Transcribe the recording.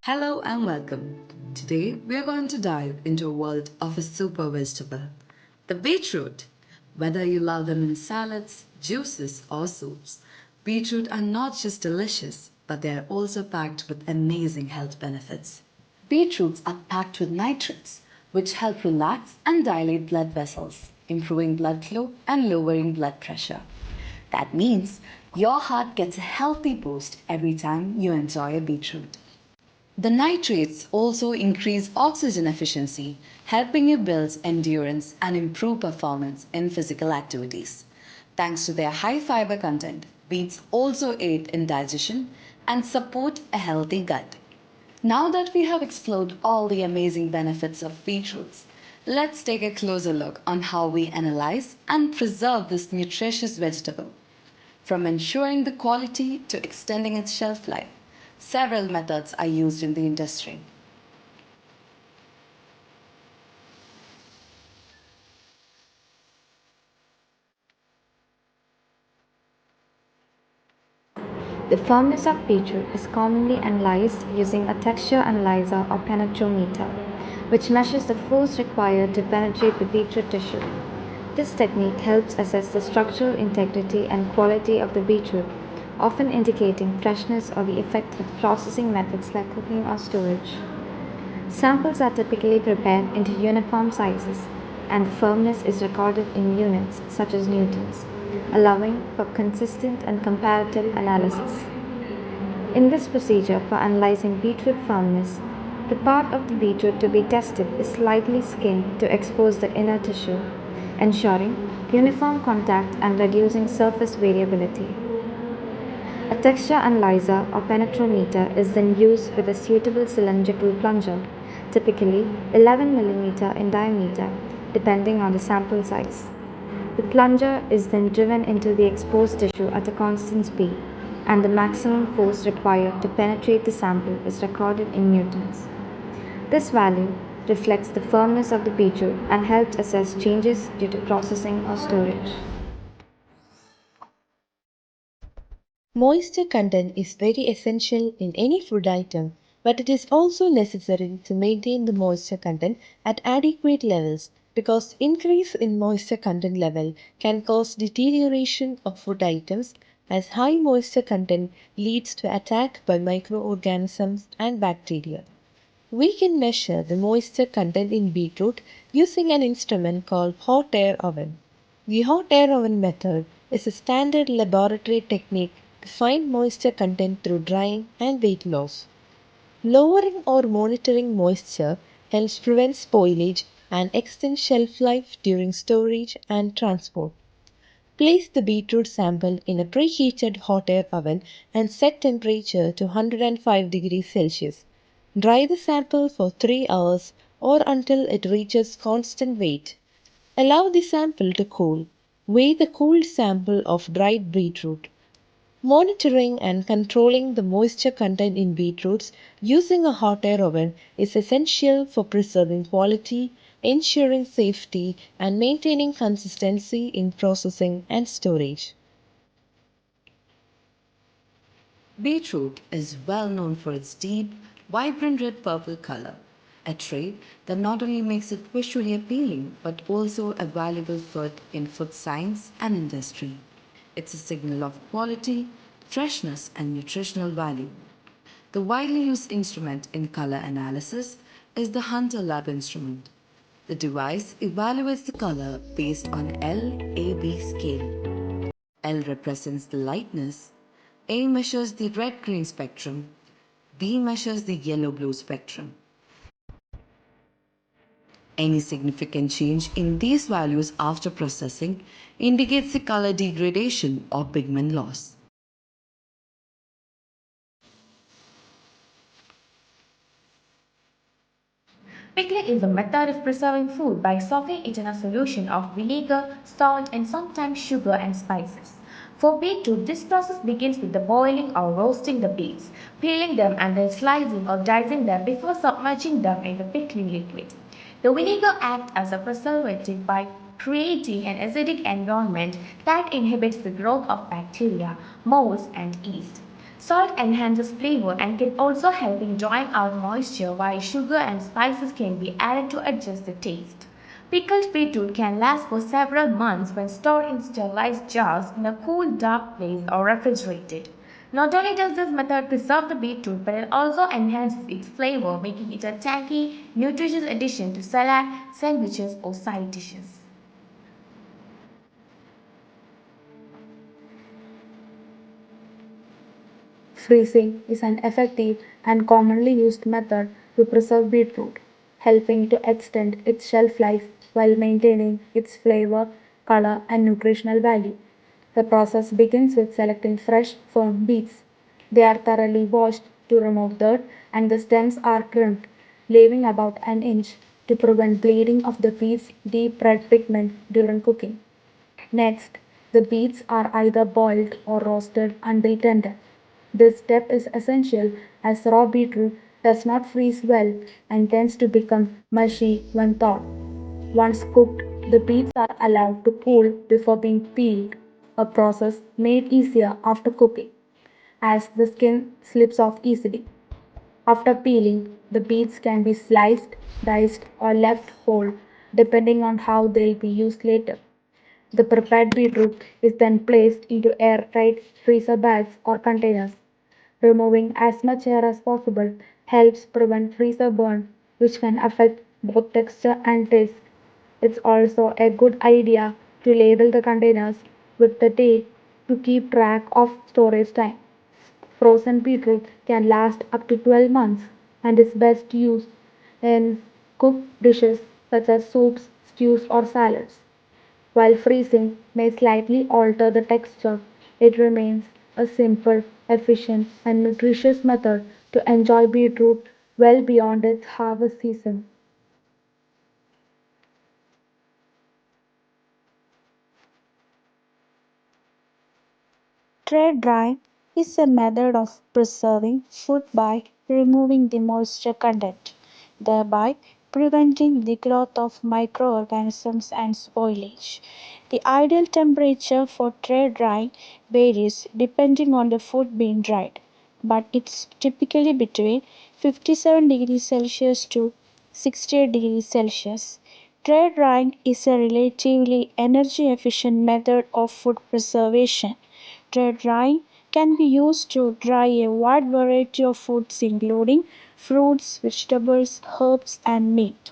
Hello and welcome. Today we are going to dive into a world of a super vegetable, the beetroot. Whether you love them in salads, juices, or soups, beetroot are not just delicious, but they are also packed with amazing health benefits. Beetroots are packed with nitrates, which help relax and dilate blood vessels, improving blood flow and lowering blood pressure. That means your heart gets a healthy boost every time you enjoy a beetroot. The nitrates also increase oxygen efficiency, helping you build endurance and improve performance in physical activities. Thanks to their high fiber content, beets also aid in digestion and support a healthy gut. Now that we have explored all the amazing benefits of beetroots, let's take a closer look on how we analyze and preserve this nutritious vegetable. From ensuring the quality to extending its shelf life, several methods are used in the industry. The firmness of beetroot is commonly analyzed using a texture analyzer or penetrometer, which measures the force required to penetrate the beetroot tissue. This technique helps assess the structural integrity and quality of the beetroot, often indicating freshness or the effect of processing methods like cooking or storage. Samples are typically prepared into uniform sizes, and the firmness is recorded in units such as newtons, allowing for consistent and comparative analysis. In this procedure for analyzing beetroot firmness, the part of the beetroot to be tested is slightly skinned to expose the inner tissue, ensuring uniform contact and reducing surface variability. A texture analyzer or penetrometer is then used with a suitable cylindrical plunger, typically 11 mm in diameter, depending on the sample size. The plunger is then driven into the exposed tissue at a constant speed, and the maximum force required to penetrate the sample is recorded in newtons. This value reflects the firmness of the beetroot and helps assess changes due to processing or storage. Moisture content is very essential in any food item, but it is also necessary to maintain the moisture content at adequate levels because increase in moisture content level can cause deterioration of food items as high moisture content leads to attack by microorganisms and bacteria. We can measure the moisture content in beetroot using an instrument called hot air oven. The hot air oven method is a standard laboratory technique to find moisture content through drying and weight loss. Lowering or monitoring moisture helps prevent spoilage and extend shelf life during storage and transport. Place the beetroot sample in a preheated hot air oven and set temperature to 105 degrees Celsius. Dry the sample for 3 hours or until it reaches constant weight. Allow the sample to cool. Weigh the cooled sample of dried beetroot. Monitoring and controlling the moisture content in beetroots using a hot air oven is essential for preserving quality, ensuring safety, and maintaining consistency in processing and storage. Beetroot is well known for its deep, vibrant red purple color, a trait that not only makes it visually appealing but also a valuable food in food science and industry. It's a signal of quality, freshness, and nutritional value. The widely used instrument in color analysis is the Hunter Lab instrument. The device evaluates the color based on LAB scale. L represents the lightness, A measures the red green spectrum, B measures the yellow blue spectrum. Any significant change in these values after processing indicates the color degradation or pigment loss. Pickling is a method of preserving food by soaking it in a solution of vinegar, salt, and sometimes sugar and spices. For beetroot, this process begins with the boiling or roasting the beets, peeling them and then slicing or dicing them before submerging them in the pickling liquid. The vinegar acts as a preservative by creating an acidic environment that inhibits the growth of bacteria, molds, and yeast. Salt enhances flavor and can also help in drawing out moisture, while sugar and spices can be added to adjust the taste. Pickled beetroot can last for several months when stored in sterilized jars in a cool, dark place or refrigerated. Not only does this method preserve the beetroot, but it also enhances its flavor, making it a tangy, nutritious addition to salad, sandwiches, or side dishes. Freezing is an effective and commonly used method to preserve beetroot, helping to extend its shelf life while maintaining its flavor, color, and nutritional value. The process begins with selecting fresh, firm beets. They are thoroughly washed to remove dirt, and the stems are trimmed, leaving about an inch to prevent bleeding of the beet's deep red pigment during cooking. Next, the beets are either boiled or roasted until tender. This step is essential as raw beetroot does not freeze well and tends to become mushy when thawed. Once cooked, the beets are allowed to cool before being peeled, a process made easier after cooking, as the skin slips off easily. After peeling, the beets can be sliced, diced, or left whole, depending on how they'll be used later. The prepared beetroot is then placed into airtight freezer bags or containers. Removing as much air as possible helps prevent freezer burn, which can affect both texture and taste. It's also a good idea to label the containers with the date to keep track of storage time. Frozen beetroot can last up to 12 months and is best used in cooked dishes such as soups, stews, or salads. While freezing may slightly alter the texture, it remains a simple, efficient, and nutritious method to enjoy beetroot well beyond its harvest season. Tray drying is a method of preserving food by removing the moisture content, thereby preventing the growth of microorganisms and spoilage. The ideal temperature for tray drying varies depending on the food being dried, but it's typically between 57 degrees Celsius to 68 degrees Celsius. Tray drying is a relatively energy efficient method of food preservation. Dry drying can be used to dry a wide variety of foods including fruits, vegetables, herbs, and meat.